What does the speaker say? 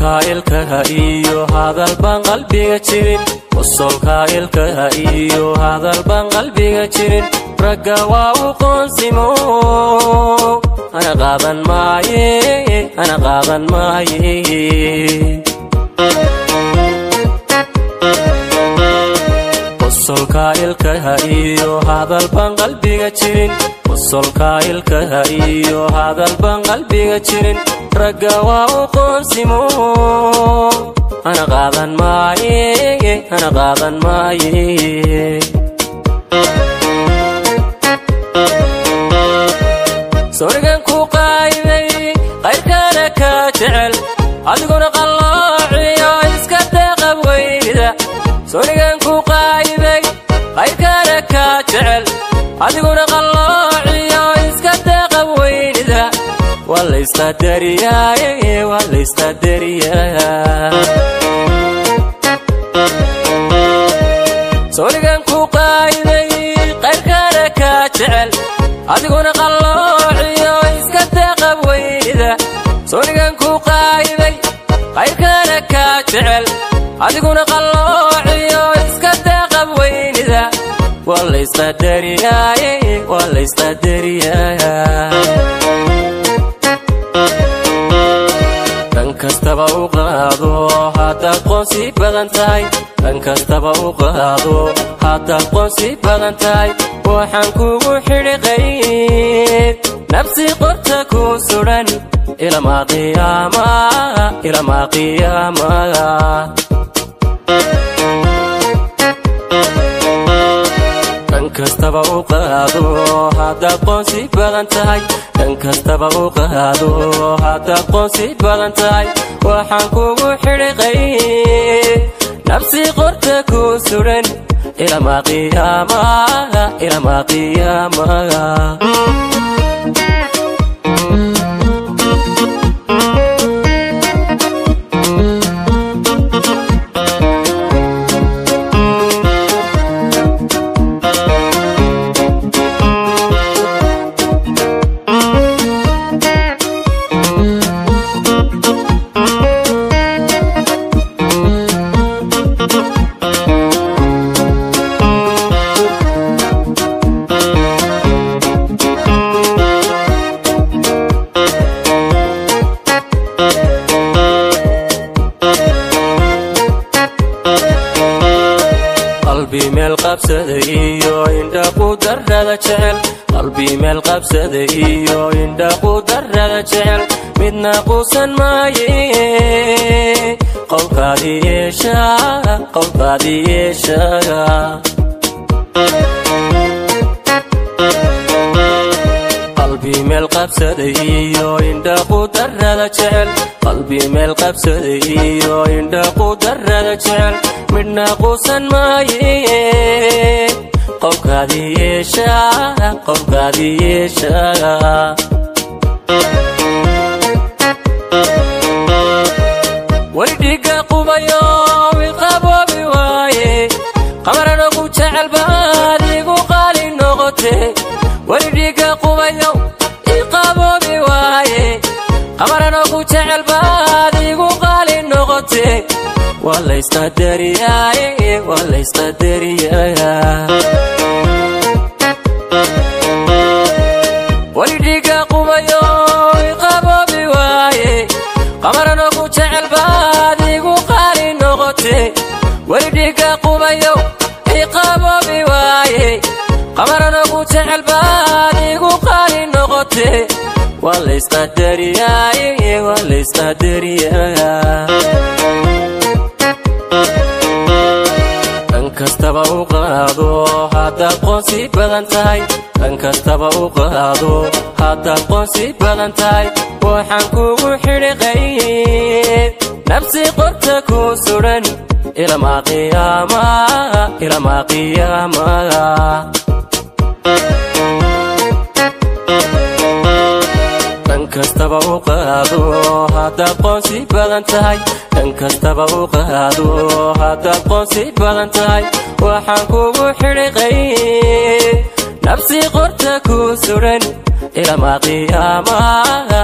ilkaha iyo hadal baan qalbiga jirin wasolka ilkaha iyo hadal baan qalbiga jirin ragga waa u qoonsimo ana qaadan maaye wasolka ilkaha iyo hadal baan qalbiga jirin wasolka ilkaha iyo hadal baan qalbiga jirin ragga waa u qoonsimo ana qaadan maaye sorigan ku qaybay qayrkana ka jecel adiguna qalloociyo iska deeqab weynida sorigan ku qaybay qayrkana ka jecel adiguna qalloociyo iska deeqab weynida wala istadariyaa sorigan ku qaybay qayrkana ka jecel adiguna qalloociyo iska deeqab weynida sorigan ku qaybay qayrkana ka jecel adiguna qalloociyo iska deeqab weynida wala istadariyaa dan kastaba u qaado haddaad qoonsi badan tahay dan kastaba u qaado haddaad qoonsi badan tahay waxaan kugu xidhi qayd nafsi qorta ku suran ilamaa qiyaamada dan kastaba u qaado haddaad qoonsi badan tahay dan kastaba u qaado haddaad qoonsi badan tahay waxaan kugu xidhi qayd nafsi qorta ku suran ilamaa qiyaamada qalbi meel qabsada iyo indha qudarrada jecel qalbi meel qabsada iyo indha qudarrada jecel midna quusan maaye qowlkaadii yeeshaga qalbi meel qabsada iyo indha qudarrada jecel qalbi meel qabsada iyo indha qudarrada jecel midna quusan maaye qowlkaadii yeeshaga wardhiga qubayo wiqaboobi waaye qamarana ku jecel baad igu qaali noqote wardhiga qubayo iqaboobi waaye qamarana ku jecel baad igu qaali noqote wala istadariyaa wardhiga qubayo iqaboobi waaye qamarana ku jecel baad igu qaali noqote wardhiga qubayo iqaboobi waaye qamarana ku jecel baad igu qaali noqote wala istadariyaa dan kastaba u qaado haddaad qoonsi badan tahay dan kastaba u qaado haddaad qoonsi badan tahay waxaan kugu xidhi qayd nafsi qorta ku suran ilamaa qiyaamada dan kastaba u qaado haddaad qoonsi badan tahay dan kastaba u qaado haddaad qoonsi badan tahay waxaan kugu xidhi qayd nafsi qorta ku suran ilamaa qiyaamada